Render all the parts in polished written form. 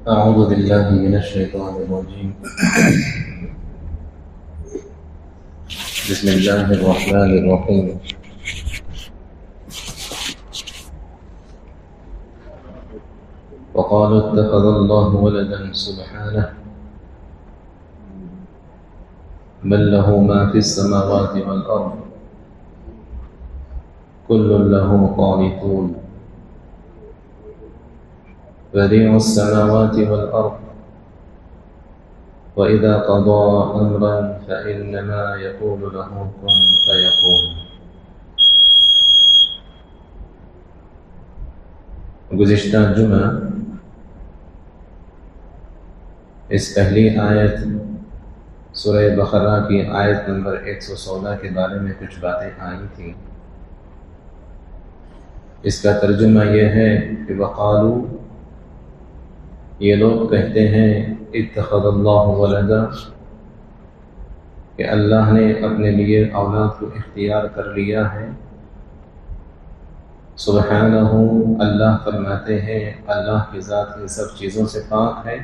أعوذ بالله من الشيطان الرجيم. بسم الله الرحمن الرحيم. وقالوا اتخذ الله ولدا سبحانه بل له ما في السماوات والأرض كل له قانتون بديع السماوات والأرض وإذا قضى أمرا فإنما يقول له كن فيكون. گزشتہ جمعہ اس پہلی آیت سورہ بقرہ کی آیت نمبر 116 کے بارے میں کچھ باتیں آئی تھیں. اس کا ترجمہ یہ ہے کہ وقالو، یہ لوگ کہتے ہیں، اتخذ اللہ ولدا، کہ اللہ نے اپنے لیے اولاد کو اختیار کر لیا ہے. سبحانہ، اللہ فرماتے ہیں اللہ کی ذات ان سب چیزوں سے پاک ہے.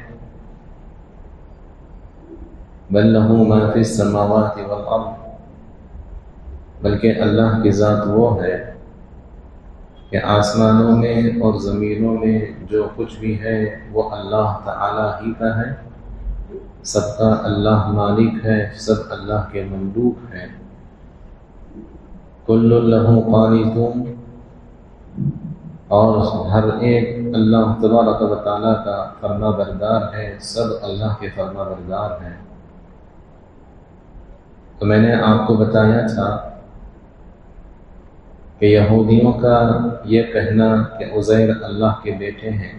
بل لہ ما فی السماوات والارض، بلکہ اللہ کی ذات وہ ہے کہ آسمانوں میں اور زمینوں میں جو کچھ بھی ہے وہ اللہ تعالی ہی کا ہے. سب کا اللہ مالک ہے، سب اللہ کے مملوک ہیں. کل لہ قانتون، اور ہر ایک اللہ تبارک و تعالیٰ کا فرما بردار ہے، سب اللہ کے فرما بردار ہیں. تو میں نے آپ کو بتایا تھا کہ یہودیوں کا یہ کہنا کہ عزیر اللہ کے بیٹے ہیں،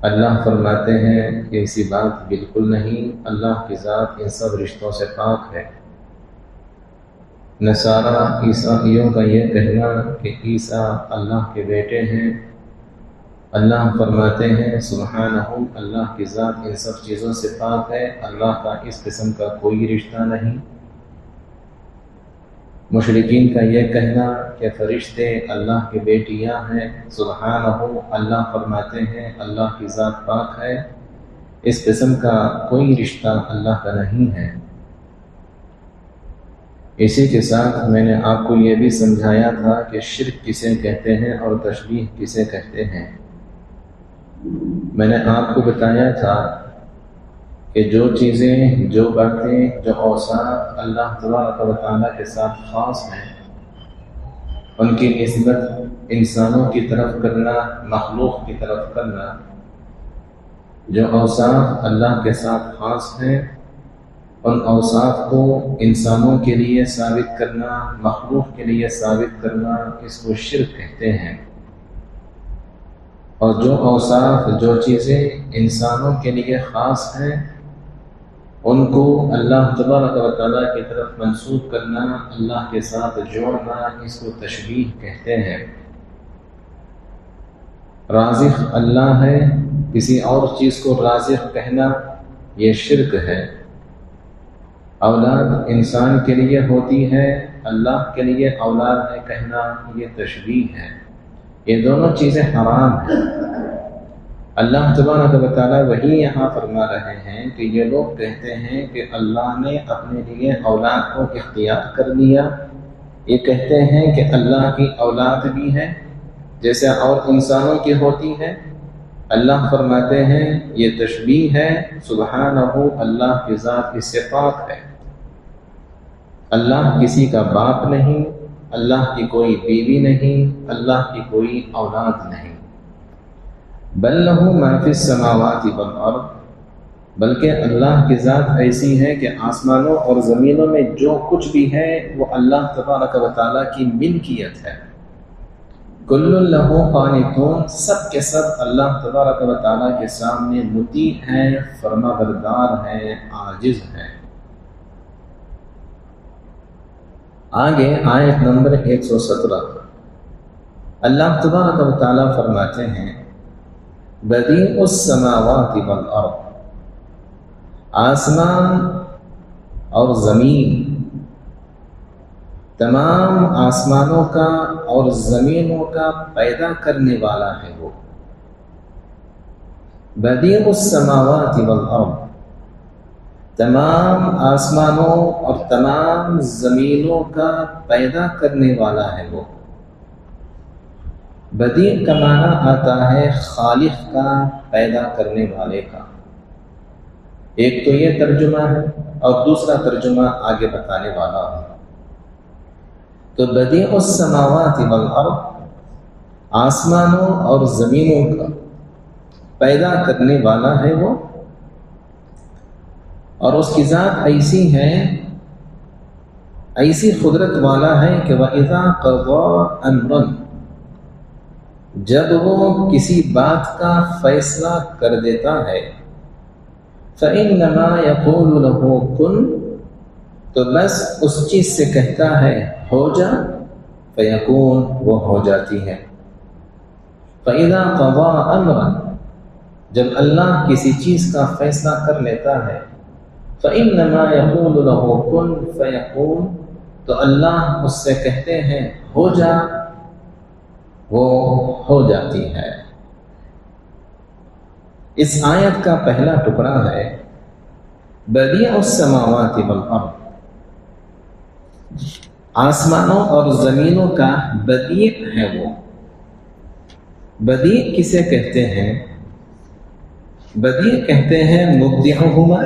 اللہ فرماتے ہیں کہ ایسی بات بالکل نہیں، اللہ کی ذات ان سب رشتوں سے پاک ہے. نصارہ عیسائیوں کا یہ کہنا کہ عیسیٰ اللہ کے بیٹے ہیں، اللہ فرماتے ہیں سبحانہ، اللہ کی ذات ان سب چیزوں سے پاک ہے، اللہ کا اس قسم کا کوئی رشتہ نہیں. مشرکین کا یہ کہنا کہ فرشتے اللہ کی بیٹیاں ہیں، سبحانہ، اللہ فرماتے ہیں اللہ کی ذات پاک ہے، اس قسم کا کوئی رشتہ اللہ کا نہیں ہے. اسی کے ساتھ میں نے آپ کو یہ بھی سمجھایا تھا کہ شرک کسے کہتے ہیں اور تشبیہ کسے کہتے ہیں. میں نے آپ کو بتایا تھا کہ جو چیزیں، جو باتیں، جو اوصاف اللہ تبارک و تعالیٰ کے ساتھ خاص ہیں، ان کی نسبت انسانوں کی طرف کرنا، مخلوق کی طرف کرنا. جو اوصاف اللہ کے ساتھ خاص ہیں، ان اوصاف کو انسانوں کے لیے ثابت کرنا، مخلوق کے لیے ثابت کرنا، اس کو شرک کہتے ہیں. اور جو اوصاف، جو چیزیں انسانوں کے لیے خاص ہیں، ان کو اللہ تبارک و تعالیٰ کی طرف منسوب کرنا، اللہ کے ساتھ جوڑنا، اس کو تشبیہ کہتے ہیں. رازق اللہ ہے، کسی اور چیز کو رازق کہنا یہ شرک ہے. اولاد انسان کے لیے ہوتی ہے، اللہ کے لیے اولاد ہے کہنا یہ تشبیہ ہے. یہ دونوں چیزیں حرام ہیں. اللہ تبارک و تعالیٰ وہی یہاں فرما رہے ہیں کہ یہ لوگ کہتے ہیں کہ اللہ نے اپنے لیے اولاد کو اختیار کر لیا. یہ کہتے ہیں کہ اللہ کی اولاد بھی ہے جیسے اور انسانوں کی ہوتی ہے. اللہ فرماتے ہیں یہ تشبیہ ہے. سبحانہ، اللہ کی ذات اس سے پاک ہے. اللہ کسی کا باپ نہیں، اللہ کی کوئی بیوی نہیں، اللہ کی کوئی اولاد نہیں. بل لہ ما فی السماوات والارض، بلکہ اللہ کی ذات ایسی ہے کہ آسمانوں اور زمینوں میں جو کچھ بھی ہے وہ اللہ تبارک و تعالیٰ کی ملکیت ہے. کل لہ قانتون، سب کے سب اللہ تبارک و تعالیٰ کے سامنے مطیع ہیں، فرما بردار ہیں، عاجز ہیں. آگے آیت نمبر 117، اللہ تبارک و تعالیٰ فرماتے ہیں بدیع السماوات والارض، آسمان اور زمین، تمام آسمانوں کا اور زمینوں کا پیدا کرنے والا ہے وہ. بدیع السماوات والارض، تمام آسمانوں اور تمام زمینوں کا پیدا کرنے والا ہے وہ۔ بدیع کا معنی آتا ہے خالق کا، پیدا کرنے والے کا۔ ایک تو یہ ترجمہ ہے اور دوسرا ترجمہ آگے بتانے والا ہوں۔ تو بدیع السماوات والارض، آسمانوں اور زمینوں کا پیدا کرنے والا ہے وہ، اور اس کی ذات ایسی ہے، ایسی قدرت والا ہے کہ وَإِذَا قَضَىٰ أَمْرًا، جب وہ کسی بات کا فیصلہ کر دیتا ہے، فَإِنَّمَا يَقُولُ لَهُ كُن، تو بس اس چیز سے کہتا ہے ہو جا، فَيَكُونُ، وہ ہو جاتی ہے۔ فَإِذَا قَضَىٰ أَمْرًا، جب اللہ کسی چیز کا فیصلہ کر لیتا ہے، فَإِنَّمَا يَقُولُ لَهُ كُن فَيَكُونُ، تو اللہ اس سے کہتے ہیں ہو جا، وہ ہو جاتی ہے۔ اس آیت کا پہلا ٹکڑا ہے بدیع السماوات والارض، آسمانوں اور زمینوں کا بدیع ہے وہ۔ بدیع کسے کہتے ہیں؟ بدیع کہتے ہیں مبدعہما،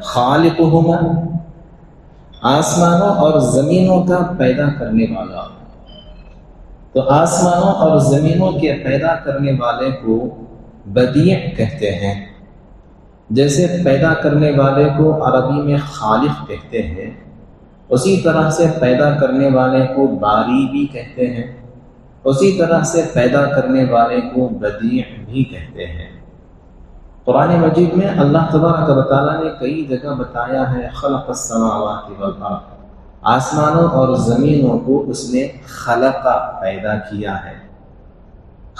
خالقہما، آسمانوں اور زمینوں کا پیدا کرنے والا۔ تو آسمانوں اور زمینوں کے پیدا کرنے والے کو بدیع کہتے ہیں۔ جیسے پیدا کرنے والے کو عربی میں خالق کہتے ہیں، اسی طرح سے پیدا کرنے والے کو باری بھی کہتے ہیں، اسی طرح سے پیدا کرنے والے کو بدیع بھی کہتے ہیں۔ قرآن مجید میں اللہ تبارک و تعالیٰ نے کئی جگہ بتایا ہے خلق السماوات والارض، آسمانوں اور زمینوں کو اس نے خلقہ پیدا کیا ہے،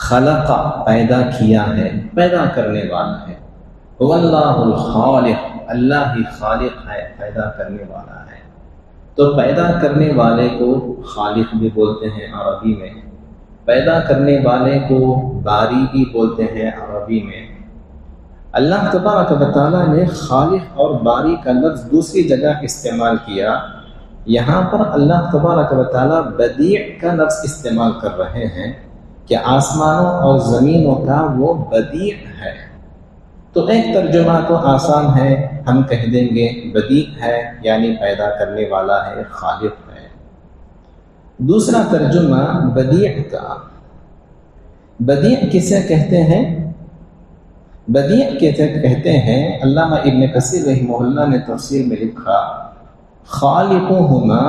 خلقہ پیدا کیا ہے، پیدا کرنے والا ہے۔ واللہ الخالق، اللہ ہی خالق ہے، پیدا کرنے والا ہے۔ تو پیدا کرنے والے کو خالق بھی بولتے ہیں عربی میں، پیدا کرنے والے کو باری بھی بولتے ہیں عربی میں۔ اللہ تبارک و تعالیٰ نے خالق اور باری کا لفظ دوسری جگہ استعمال کیا، یہاں پر اللہ تبارک و تعالیٰ بدیع کا لفظ استعمال کر رہے ہیں کہ آسمانوں اور زمینوں کا وہ بدیع ہے۔ تو ایک ترجمہ تو آسان ہے، ہم کہہ دیں گے بدیع ہے یعنی پیدا کرنے والا ہے، خالق ہے۔ دوسرا ترجمہ بدیع کا، بدیع کسے کہتے ہیں؟ بدیع کہتے ہیں، علامہ ابن کثیر رحمہ اللہ نے تفسیر میں لکھا خالقہما،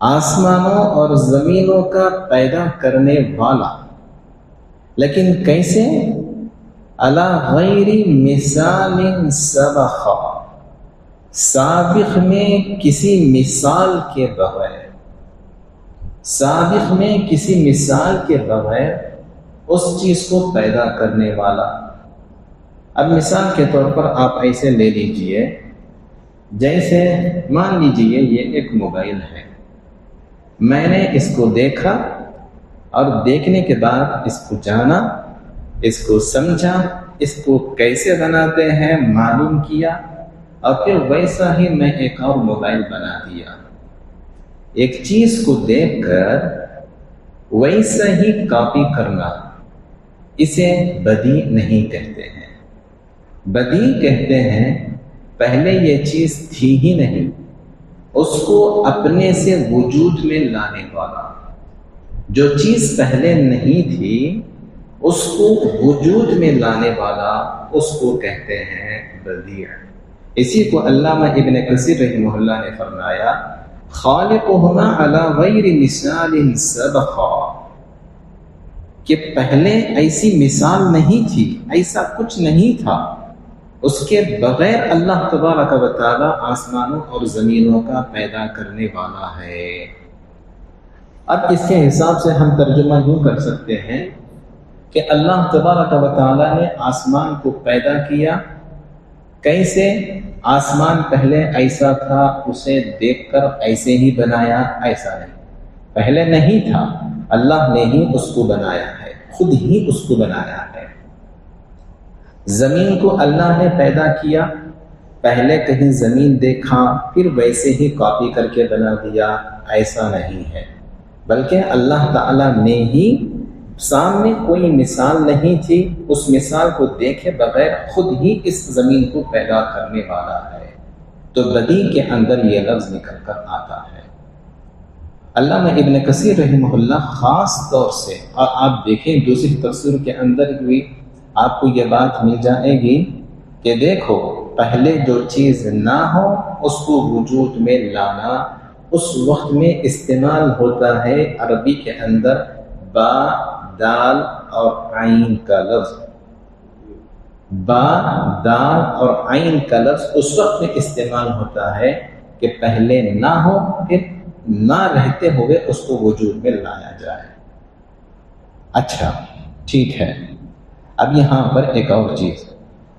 آسمانوں اور زمینوں کا پیدا کرنے والا، لیکن کیسے؟ علی غیر مثال سبق، سابق میں کسی مثال کے بغیر، سابق میں کسی مثال کے بغیر اس چیز کو پیدا کرنے والا۔ اب مثال کے طور پر آپ ایسے لے لیجئے، جیسے مان لیجئے یہ ایک موبائل ہے، میں نے اس کو دیکھا اور دیکھنے کے بعد اس کو جانا، اس کو سمجھا، اس کو کیسے بناتے ہیں معلوم کیا، اور پھر ویسا ہی میں ایک اور موبائل بنا دیا۔ ایک چیز کو دیکھ کر ویسا ہی کاپی کرنا، اسے بدیع نہیں کہتے ہیں۔ بدیع کہتے ہیں پہلے یہ چیز تھی ہی نہیں، اس کو اپنے سے وجود میں لانے والا۔ جو چیز پہلے نہیں تھی اس کو وجود میں لانے والا، اس کو کہتے ہیں بدیع۔ اسی کو علامہ ابن کثیر رحمہ اللہ نے فرمایا خالقہما علی غیر مثال سبق، کہ پہلے ایسی مثال نہیں تھی، ایسا کچھ نہیں تھا، اس کے بغیر اللہ تبارک و تعالی آسمانوں اور زمینوں کا پیدا کرنے والا ہے۔ اب اس کے حساب سے ہم ترجمہ یوں کر سکتے ہیں کہ اللہ تبارک و تعالی نے آسمان کو پیدا کیا، کیسے؟ آسمان پہلے ایسا تھا، اسے دیکھ کر ایسے ہی بنایا؟ ایسا نہیں، پہلے نہیں تھا، اللہ نے ہی اس کو بنایا ہے، خود ہی اس کو بنایا ہے۔ زمین کو اللہ نے پیدا کیا، پہلے کہیں زمین دیکھا پھر ویسے ہی کاپی کر کے بنا دیا، ایسا نہیں ہے، بلکہ اللہ تعالیٰ نے ہی سامنے کوئی مثال نہیں تھی، اس مثال کو دیکھے بغیر خود ہی اس زمین کو پیدا کرنے والا ہے، تو بدیع کے اندر یہ لفظ نکل کر آتا ہے۔ علامہ ابن کثیر رحمہ اللہ خاص طور سے، اور آپ دیکھیں دوسری تفسیر کے اندر بھی آپ کو یہ بات مل جائے گی کہ دیکھو پہلے جو چیز نہ ہو اس کو وجود میں لانا، اس وقت میں استعمال ہوتا ہے عربی کے اندر با، دال اور عین کا لفظ۔ با، دال اور عین کا لفظ اس وقت میں استعمال ہوتا ہے کہ پہلے نہ ہو پھر نہ رہتے ہوئے اس کو وجود میں لایا جائے۔ اچھا ٹھیک ہے، اب یہاں پر ایک اور چیز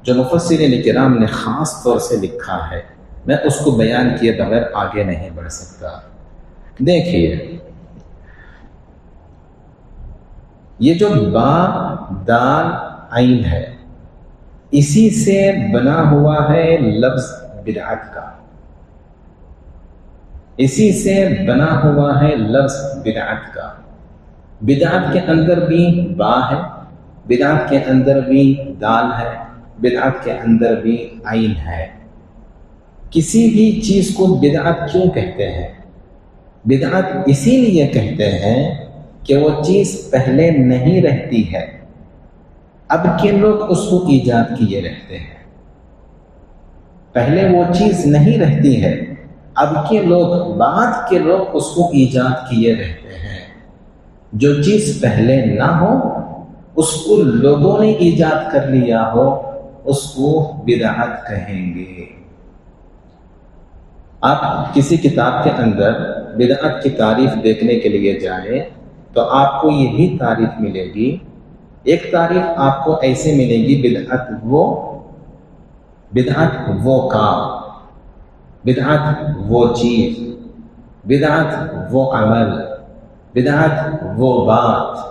جو مفسرین کرام نے خاص طور سے لکھا ہے، میں اس کو بیان کیے بغیر آگے نہیں بڑھ سکتا۔ دیکھیے یہ جو با، دال، عین ہے، اسی سے بنا ہوا ہے لفظ بدعت کا، اسی سے بنا ہوا ہے لفظ بدعت کا۔ بدعت کے اندر بھی با ہے، بدعت کے اندر بھی دال ہے، بدعت کے اندر بھی عین ہے۔ کسی بھی چیز کو بدعت کیوں کہتے ہیں؟ بدعت اسی لیے کہتے ہیں کہ وہ چیز پہلے نہیں رہتی ہے، اب کے لوگ اس کو ایجاد کیے رہتے ہیں۔ پہلے وہ چیز نہیں رہتی ہے، اب کے لوگ، بعد کے لوگ اس کو ایجاد کیے رہتے ہیں۔ جو چیز پہلے نہ ہو اس کو لوگوں نے ایجاد کر لیا ہو، اس کو بدعت کہیں گے۔ آپ کسی کتاب کے اندر بدعت کی تعریف دیکھنے کے لیے جائیں تو آپ کو یہی تعریف ملے گی۔ ایک تعریف آپ کو ایسے ملے گی، بدعت وہ کام، بدعت وہ چیز، بدعت وہ عمل، بدعت وہ بات،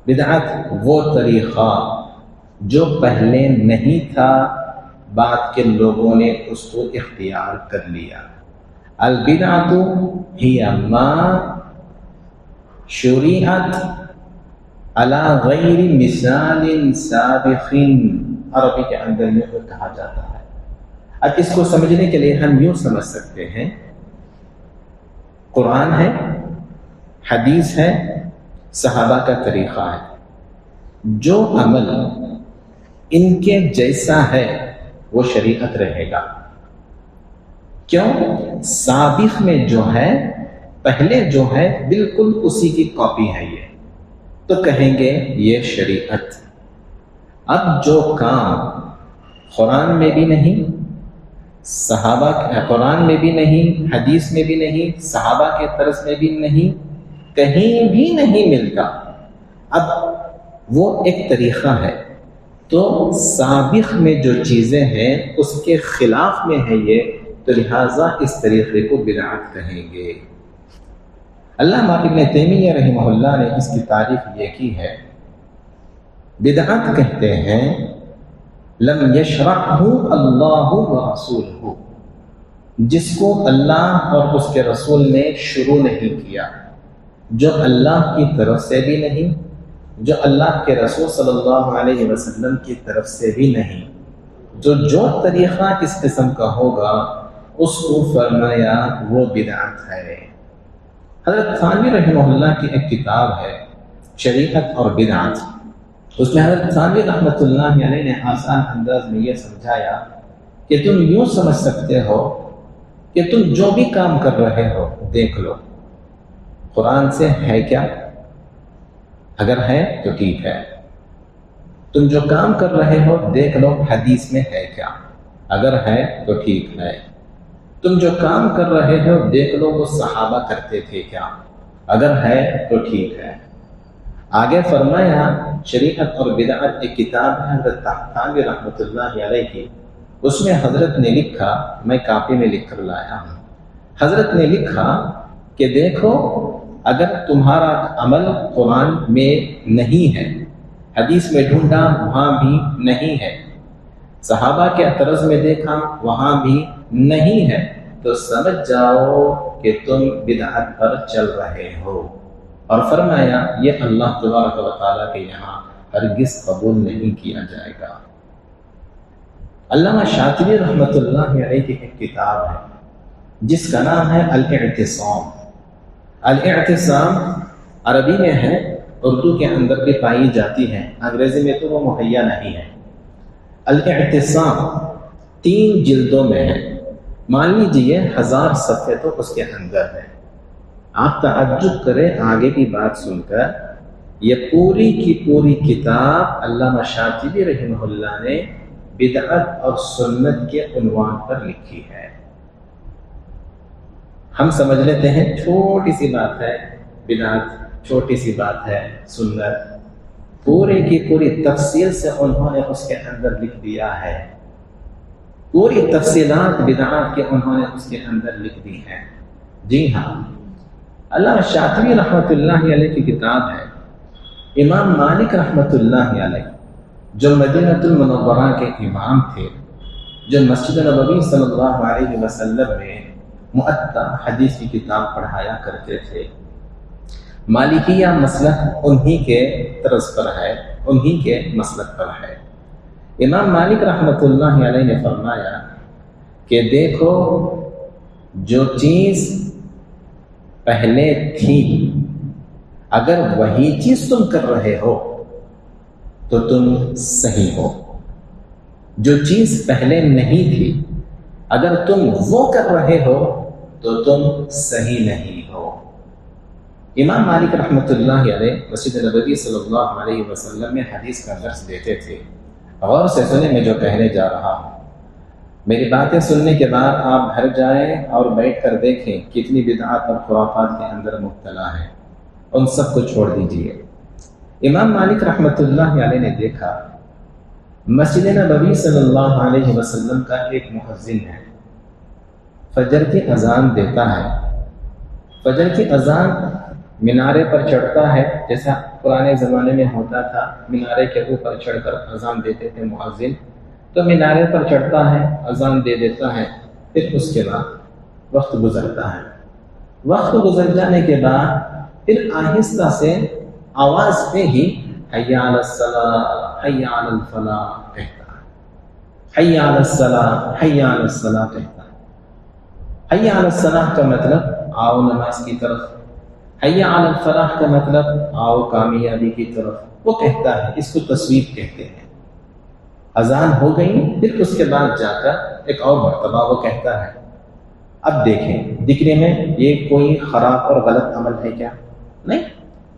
بدعت وہ طریقہ جو پہلے نہیں تھا، بعد کے لوگوں نے اس کو اختیار کر لیا۔ البدعۃ ہی ما شرعت علی غیر مثال سابق، عربی کے اندر یہ کہا جاتا ہے۔ اب اس کو سمجھنے کے لیے ہم یوں سمجھ سکتے ہیں، قرآن ہے، حدیث ہے، صحابہ کا طریقہ ہے، جو عمل ان کے جیسا ہے وہ شریعت رہے گا۔ کیوں؟ سابق میں جو ہے، پہلے جو ہے بالکل اسی کی کاپی ہے یہ، تو کہیں گے یہ شریعت۔ اب جو کام قرآن میں بھی نہیں، صحابہ قرآن میں بھی نہیں، حدیث میں بھی نہیں، صحابہ کے طرز میں بھی نہیں، کہیں بھی نہیں ملتا، اب وہ ایک طریقہ ہے، تو سابق میں جو چیزیں ہیں اس کے خلاف میں ہے یہ، تو لہٰذا اس طریقے کو بدعت کہیں گے۔ علامہ ابن تیمیہ رحمہ اللہ نے اس کی تعریف یہ کی ہے، بدعت کہتے ہیں لم یشرعہ اللہ ورسولہ، جس کو اللہ اور اس کے رسول نے شروع نہیں کیا، جو اللہ کی طرف سے بھی نہیں، جو اللہ کے رسول صلی اللہ علیہ وسلم کی طرف سے بھی نہیں، جو طریقہ اس قسم کا ہوگا اس کو فرمایا وہ بدعت ہے۔ حضرت تھانوی رحمہ اللہ کی ایک کتاب ہے شریعت اور بدعت، اس میں حضرت تھانوی رحمۃ اللہ علیہ نے آسان انداز میں یہ سمجھایا کہ تم یوں سمجھ سکتے ہو کہ تم جو بھی کام کر رہے ہو دیکھ لو قرآن سے ہے کیا، اگر ہے تو ٹھیک ہے، تم جو کام کر رہے ہو دیکھ لو حدیث میں ہے کیا، اگر ہے تو ٹھیک ہے، تم جو کام کر رہے ہو دیکھ لو وہ صحابہ کرتے تھے کیا، اگر ہے تو ٹھیک ہے۔ آگے فرمایا شریعت اور بدعت ایک کتاب ہے حضرت تحتانوی رحمۃ اللہ علیہ کی، اس میں حضرت نے لکھا، میں کاپی میں لکھ کر لایا ہوں، حضرت نے لکھا کہ دیکھو اگر تمہارا عمل قرآن میں نہیں ہے، حدیث میں ڈھونڈا وہاں بھی نہیں ہے، صحابہ کے طرز میں دیکھا وہاں بھی نہیں ہے، تو سمجھ جاؤ کہ تم بدعت پر چل رہے ہو۔ اور فرمایا یہ اللہ تبارک و تعالیٰ کے یہاں ہرگز قبول نہیں کیا جائے گا۔ علامہ شاطبی رحمۃ اللہ علیہ کی ایک کتاب ہے جس کا نام ہے الاعتصام۔ الاعتصام عربی میں ہے، اردو کے اندر بھی پائی جاتی ہے، انگریزی میں تو وہ مہیا نہیں ہے۔ الاعتصام 3 جلدوں میں ہے، مان لیجیے 1000 صفحے تو اس کے اندر ہے۔ آپ تعجب کریں آگے کی بات سن کر، یہ پوری کی پوری کتاب علامہ شاطبی رحمہ اللہ نے بدعت اور سنت کے عنوان پر لکھی ہے۔ ہم سمجھ لیتے ہیں چھوٹی سی بات ہے بدعت، چھوٹی سی بات ہے سنت، پورے کی پوری تفصیل سے انہوں نے اس کے اندر لکھ دیا ہے، پوری تفصیلات بدعات کے انہوں نے اس کے اندر لکھ دی ہیں۔ جی ہاں، علامہ شاطبی رحمۃ اللہ علیہ کی کتاب ہے۔ امام مالک رحمۃ اللہ علیہ جو مدینہ المنورہ کے امام تھے، جو مسجد نبوی صلی اللہ علیہ وسلم میں مؤطا حدیث کی کتاب پڑھایا کرتے تھے، مالکیہ مسلک انہی کے طرز پر ہے، انہی کے مسلک پر ہے۔ امام مالک رحمۃ اللہ علیہ نے فرمایا کہ دیکھو جو چیز پہلے تھی اگر وہی چیز تم کر رہے ہو تو تم صحیح ہو، جو چیز پہلے نہیں تھی اگر تم وہ کر رہے ہو تو تم صحیح نہیں ہو۔ امام مالک رحمۃ اللہ علیہ مسجد نبوی صلی اللہ علیہ وسلم میں حدیث کا درس دیتے تھے۔ غور سے سنیں میں جو کہنے جا رہا ہوں، میری باتیں سننے کے بعد آپ گھر جائیں اور بیٹھ کر دیکھیں کتنی بدعات اور خرافات کے اندر مبتلا ہیں، ان سب کو چھوڑ دیجئے۔ امام مالک رحمۃ اللہ علیہ نے دیکھا مسجد نبوی صلی اللہ علیہ وسلم کا ایک مؤذن ہے، فجر کی اذان دیتا ہے، فجر کی اذان مینارے پر چڑھتا ہے، جیسا پرانے زمانے میں ہوتا تھا، مینارے کے اوپر چڑھ کر اذان دیتے تھے مؤذن، تو مینارے پر چڑھتا ہے، اذان دے دیتا ہے، پھر اس کے بعد وقت گزرتا ہے، وقت گزر جانے کے بعد پھر آہستہ سے آواز پہ ہی حی علی الصلاۃ حی علی الفلاح کہتا ہے، حی علی الصلاۃ حی علی الصلاۃ کہتا ہے۔ حی علی الصلاح کا مطلب آؤ نماز کی طرف، حی علی الفلاح کا مطلب آؤ کامیابی کی طرف، وہ کہتا ہے، اس کو تصویب کہتے ہیں۔ اذان ہو گئی، پھر اس کے بعد جا کر ایک اور مرتبہ وہ کہتا ہے۔ اب دیکھیں ذکر میں یہ کوئی خراب اور غلط عمل ہے کیا؟ نہیں،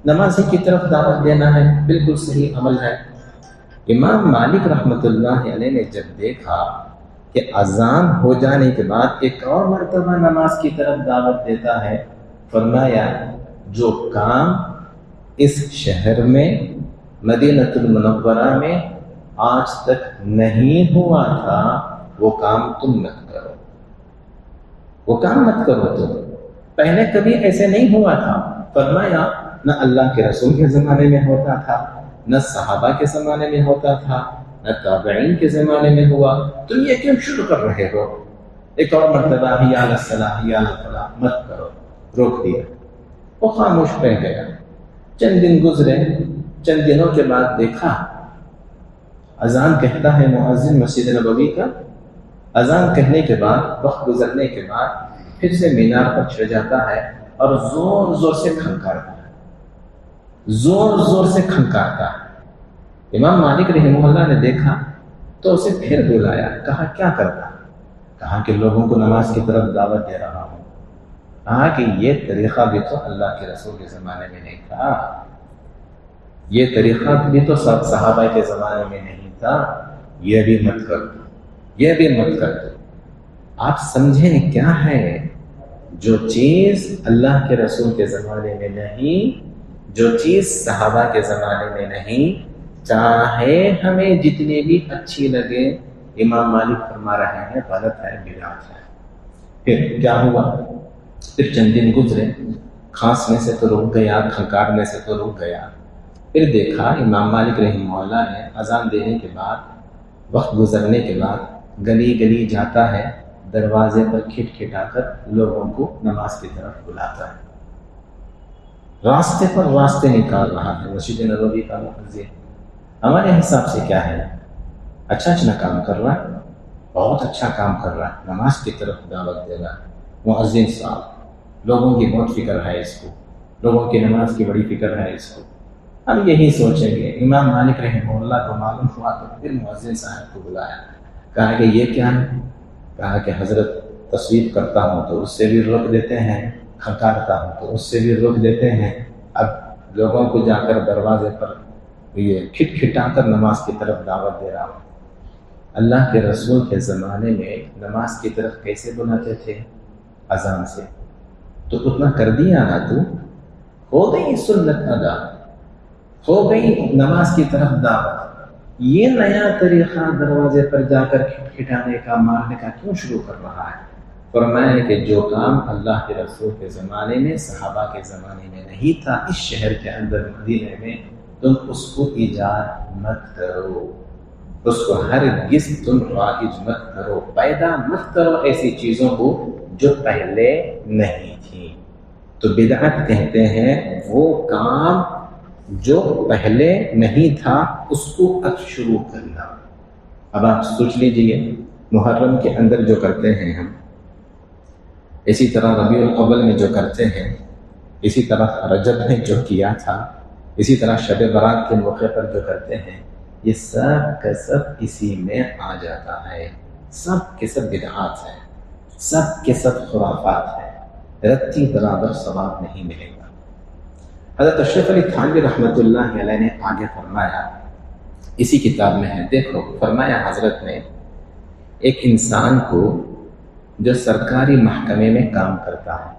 نماز کی طرف دعوت دینا ہے، بالکل صحیح عمل ہے۔ امام مالک رحمۃ اللہ علیہ نے جب دیکھا کہ اذان ہو جانے کے بعد ایک اور مرتبہ نماز کی طرف دعوت دیتا ہے، فرمایا جو کام اس شہر میں مدینہ المنورہ میں آج تک نہیں ہوا تھا وہ کام تم مت کرو، وہ کام مت کرو، تم پہلے کبھی ایسے نہیں ہوا تھا۔ فرمایا نہ اللہ کے رسول کے زمانے میں ہوتا تھا، نہ صحابہ کے زمانے میں ہوتا تھا، نہ تابعین کے زمانے میں ہوا، تم یہ کیوں شروع کر رہے ہو؟ ایک اور مرتبہ حی علی الصلاۃ حی علی الفلاح مت کرو، روک دیا، وہ خاموش رہ گیا۔ چند دن گزرے، چند دنوں کے بعد دیکھا اذان کہتا ہے مؤذن مسجد نبوی کا، اذان کہنے کے بعد وقت گزرنے کے بعد پھر سے مینار پر چڑھ جاتا ہے اور زور زور سے کھنکارتا ہے، زور زور سے کھنکارتا ہے۔ امام مالک رحمہ اللہ نے دیکھا تو اسے پھر بلایا، کہا کیا کرتا؟ کہا کہ لوگوں کو نماز کی طرف دعوت دے رہا ہوں۔ کہا کہ یہ طریقہ بھی تو اللہ کے رسول کے زمانے میں نہیں تھا، یہ طریقہ بھی تو صحابہ کے زمانے میں نہیں تھا، یہ بھی مت کر دو، یہ بھی مت کر دو۔ آپ سمجھیں کیا ہے؟ جو چیز اللہ کے رسول کے زمانے میں نہیں، جو چیز صحابہ کے زمانے میں نہیں، چاہے ہمیں جتنی بھی اچھی لگے، امام مالک فرما رہے ہیں غلط ہے، بدعت ہے۔ پھر کیا ہوا؟ پھر چند دن گزرے، کھانسنے سے تو رک گیا، کھنکارنے سے تو رک گیا۔ پھر دیکھا امام مالک رحمہ اللہ نے اذان دینے کے بعد وقت گزرنے کے بعد گلی گلی جاتا ہے، دروازے پر کھٹکھٹا کر لوگوں کو نماز کی طرف بلاتا ہے، راستے پر راستے نکال رہا ہے۔ مسجد نبوی کا مؤذن ہمارے حساب سے کیا ہے؟ اچھا کام کر رہا ہے، بہت اچھا کام کر رہا ہے، نماز کی طرف دعوت دے رہا ہے۔ مؤذن صاحب، لوگوں کی بہت فکر ہے اس کو، لوگوں کی نماز کی بڑی فکر ہے اس کو۔ ہم یہی سوچیں گے، امام مالک رحمہ اللہ کو معلوم ہوا تو پھر مؤذن صاحب کو بلایا، کہا کہ یہ کیا ہے؟ کہا کہ حضرت تصویر کرتا ہوں تو اس سے بھی روک دیتے ہیں، کھنکارتا ہوں تو اس سے بھی روک دیتے ہیں، اب لوگوں کو جا کر دروازے پر یہ کھٹکھٹا کر نماز کی طرف دعوت دے رہا ہوں۔ اللہ کے رسول کے زمانے میں نماز کی طرف کیسے بلاتے تھے؟ اذان سے۔ تو اتنا کر دیا نا، تو ہو گئی سنت ادا، ہو گئی نماز کی طرف دعوت۔ یہ نیا طریقہ دروازے پر جا کر کھٹکھٹانے کا، مارنے کا کیوں شروع کر رہا ہے؟ فرمایا کہ جو کام اللہ کے رسول کے زمانے میں، صحابہ کے زمانے میں نہیں تھا، اس شہر کے اندر مدینے میں تم اس کو ایجاد مت کرو، اس کو ہرگز تم رائج مت کرو، پیدا مت کرو ایسی چیزوں کو جو پہلے نہیں تھی۔ تو بدعت کہتے ہیں وہ کام جو پہلے نہیں تھا اس کو اب شروع کرنا۔ اب آپ سوچ لیجئے، محرم کے اندر جو کرتے ہیں ہم، اسی طرح ربیع الاول میں جو کرتے ہیں، اسی طرح رجب میں جو کیا تھا، اسی طرح شب برات کے موقع پر جو کرتے ہیں، یہ سب کا سب اسی میں آ جاتا ہے۔ سب کے سب بدعات ہیں، سب کے سب خرافات ہیں، رتی برابر ثواب نہیں ملے گا۔ حضرت اشرف علی تھانوی رحمۃ اللہ علیہ نے آگے فرمایا، اسی کتاب میں ہے، دیکھو فرمایا حضرت نے، ایک انسان کو جو سرکاری محکمے میں کام کرتا ہے،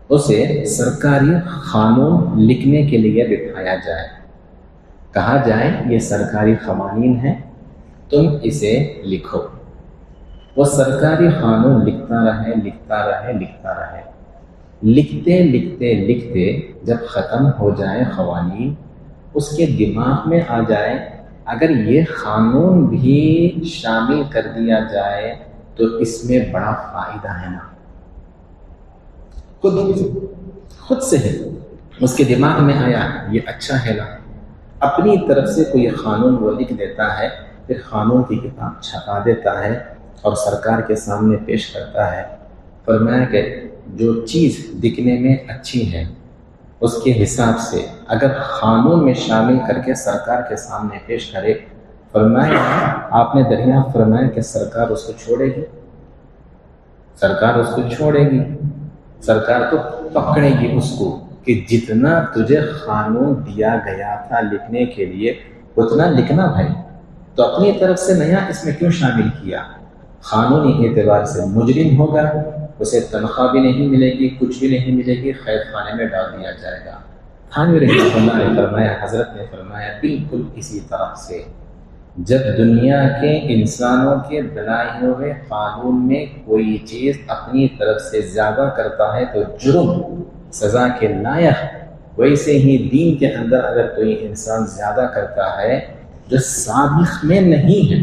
اسے سرکاری قانون لکھنے کے لیے بٹھایا جائے، کہا جائے یہ سرکاری قوانین ہیں، تم اسے لکھو۔ وہ سرکاری قانون لکھتا رہے، لکھتا رہے، لکھتا رہے، لکھتے لکھتے لکھتے جب ختم ہو جائے قوانین، اس کے دماغ میں آ جائے اگر یہ قانون بھی شامل کر دیا جائے تو اس میں بڑا فائدہ ہے نا۔ خود سے ہے اس کے دماغ میں آیا یہ اچھا ہے نا، اپنی طرف سے کوئی قانون وہ لکھ دیتا ہے، پھر قانون کی کتاب چھپا دیتا ہے اور سرکار کے سامنے پیش کرتا ہے۔ فرمایا کہ جو چیز دکھنے میں اچھی ہے اس کے حساب سے اگر قانون میں شامل کر کے سرکار کے سامنے پیش کرے، فرمایا آپ نے دریافت فرمایا کہ سرکار اس کو چھوڑے گی؟ سرکار اس کو چھوڑے گی؟ سرکار تو پکڑے گی اس کو کہ جتنا تجھے قانون دیا گیا تھا لکھنے کے لیے اتنا لکھنا بھائی، تو اپنی طرف سے نیا اس میں کیوں شامل کیا؟ قانونی اعتبار سے مجرم ہوگا، اسے تنخواہ بھی نہیں ملے گی، کچھ بھی نہیں ملے گی، قید خانے میں ڈال دیا جائے گا۔ تھانوی رحمۃ اللہ نے فرمایا، حضرت نے فرمایا بالکل اسی طرح سے جب دنیا کے انسانوں کے بنائے ہوئے قانون میں کوئی چیز اپنی طرف سے زیادہ کرتا ہے تو جرم سزا کے لائق، ویسے ہی دین کے اندر اگر کوئی انسان زیادہ کرتا ہے جو سابق میں نہیں ہے،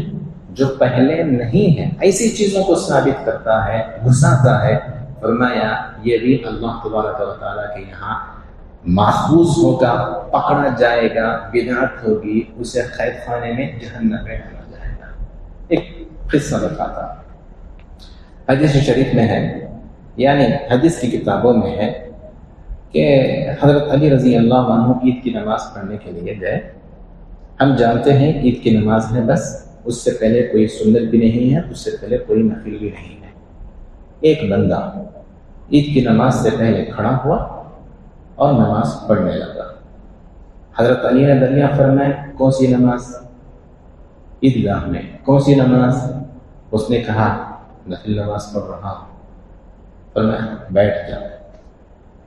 جو پہلے نہیں ہے، ایسی چیزوں کو ثابت کرتا ہے، گھساتا ہے، فرمایا یہ بھی اللہ تبارک و تعالیٰ کے یہاں محفوظ ہوگا، پکڑا جائے گا، بدعت ہوگی، اسے قید خانے میں جہنم میں ڈالا جائے گا۔ ایک قصہ بتاتا، حدیث شریف میں ہے، یعنی حدیث کی کتابوں میں ہے کہ حضرت علی رضی اللہ عنہ عید کی نماز پڑھنے کے لیے گئے۔ ہم جانتے ہیں عید کی نماز میں بس اس سے پہلے کوئی سنت بھی نہیں ہے، اس سے پہلے کوئی نفل بھی نہیں ہے۔ ایک بندہ عید کی نماز سے پہلے کھڑا ہوا اور نماز پڑھنے لگا۔ حضرت علی نے دریافت فرمایا کون سی نماز؟ عیدگاہ میں کون سی نماز؟ اس نے کہا نفل نماز پڑھ رہا ہوں۔ فرمایا بیٹھ جا۔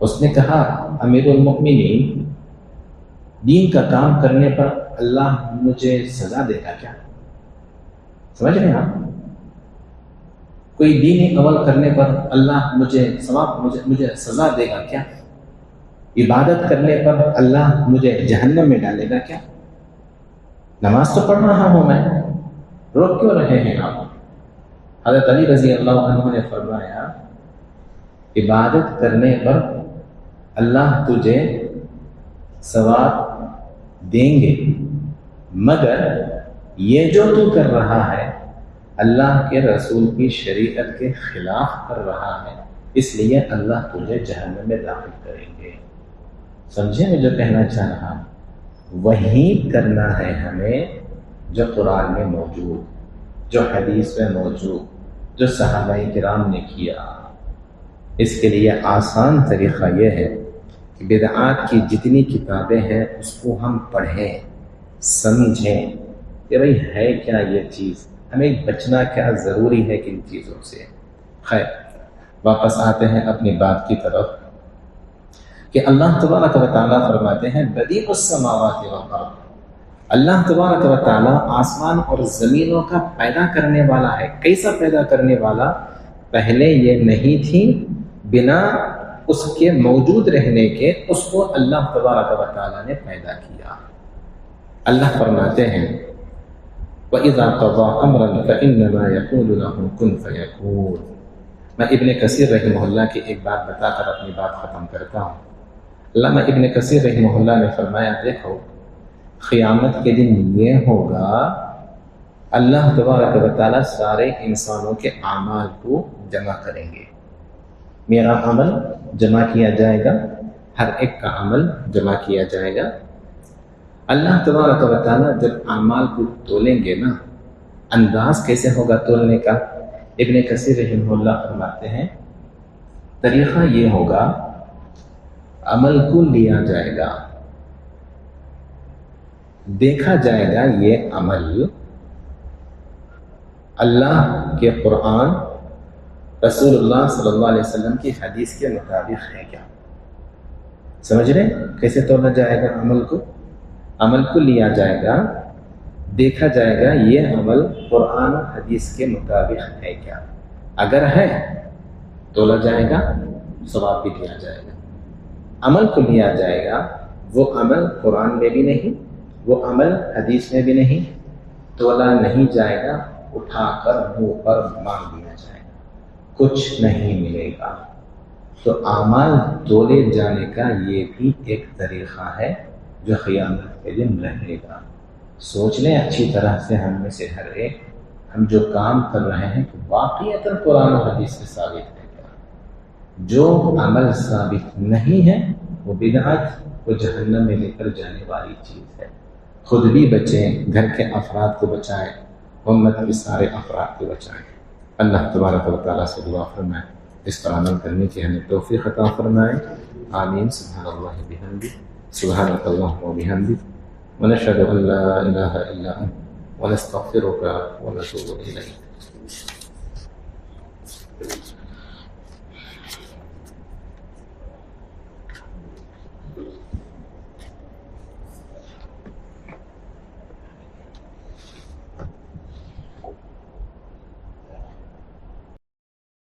اس نے کہا امیر المؤمنین، دین کا کام کرنے پر اللہ مجھے سزا دے گا کیا؟ سمجھ رہے ہیں آپ؟ کوئی دینی عمل کرنے پر اللہ مجھے سزا دے گا کیا؟ عبادت کرنے پر اللہ مجھے جہنم میں ڈالے گا کیا؟ نماز تو پڑھ رہا ہوں میں، روک کیوں رہے ہیں آپ؟ حضرت علی رضی اللہ عنہ نے فرمایا عبادت کرنے پر اللہ تجھے ثواب دیں گے، مگر یہ جو تو کر رہا ہے اللہ کے رسول کی شریعت کے خلاف کر رہا ہے، اس لیے اللہ تجھے جہنم میں داخل کریں گے۔ سمجھے میں جو کہنا چاہ رہا ہوں؟ وہی کرنا ہے ہمیں جو قرآن میں موجود، جو حدیث میں موجود، جو صحابہ کرام نے کیا۔ اس کے لیے آسان طریقہ یہ ہے کہ بدعات کی جتنی کتابیں ہیں اس کو ہم پڑھیں، سمجھیں کہ بھئی ہے کیا یہ چیز، ہمیں بچنا کیا ضروری ہے کن چیزوں سے۔ خیر، واپس آتے ہیں اپنی بات کی طرف کہ اللہ تبارک و تعالیٰ فرماتے ہیں بدیع السماوات والارض، اللہ تبارک و تعالیٰ آسمان اور زمینوں کا پیدا کرنے والا ہے۔ کیسا پیدا کرنے والا؟ پہلے یہ نہیں تھی، بنا اس کے موجود رہنے کے اس کو اللہ تبارک و تعالیٰ نے پیدا کیا۔ اللہ فرماتے ہیں وَإِذَا قَضَى أَمْرًا فَإِنَّمَا يَقُولُ لَهُ كُن فَيَكُونُ۔ میں ابن کثیر رحمہ اللہ کی ایک بات بتا کر اپنی بات ختم کرتا ہوں۔ علامہ ابن کثیر رحمہ اللہ نے فرمایا دیکھو، قیامت کے دن یہ ہوگا اللہ تبارک و تعالیٰ سارے انسانوں کے اعمال کو جمع کریں گے۔ میرا عمل جمع کیا جائے گا، ہر ایک کا عمل جمع کیا جائے گا۔ اللہ تبارک و تعالیٰ جب اعمال کو تولیں گے نا، انداز کیسے ہوگا تولنے کا؟ ابن کثیر رحمہ اللہ فرماتے ہیں طریقہ یہ ہوگا، عمل کو لیا جائے گا، دیکھا جائے گا یہ عمل اللہ کے قرآن، رسول اللہ صلی اللہ علیہ وسلم کی حدیث کے مطابق ہے کیا۔ سمجھ رہے کیسے تولا جائے گا عمل کو؟ عمل کو لیا جائے گا، دیکھا جائے گا یہ عمل قرآن و حدیث کے مطابق ہے کیا۔ اگر ہے تولا جائے گا، ثواب بھی دیا جائے گا۔ عمل کو لیا جائے گا، وہ عمل قرآن میں بھی نہیں، وہ عمل حدیث میں بھی نہیں، تولا نہیں جائے گا، اٹھا کر منہ پر مار دیا جائے گا، کچھ نہیں ملے گا۔ تو اعمال تولے جانے کا یہ بھی ایک طریقہ ہے جو قیامت کے دن رہے گا۔ سوچ لیں اچھی طرح سے ہم میں سے ہر ایک، ہم جو کام کر رہے ہیں کہ واقعیتاً قرآن و حدیث سے ثابت ہے کیا۔ جو عمل ثابت نہیں ہے وہ بدعت، وہ جہنم میں لے کر جانے والی چیز ہے۔ خود بھی بچیں، گھر کے افراد کو بچائیں، امت کے سارے افراد کو بچائیں۔ اللہ تبارک و تعالیٰ سے دعا فرمائے اس پر عمل کرنے کی ہمیں توفیق عطا فرمائے۔ آمین۔ سبحان اللہ بحمدہ، سبحانک اللہم و بحمدک، ونشہد ان لا الہ الا انت، ونستغفرک ونتوب الیک۔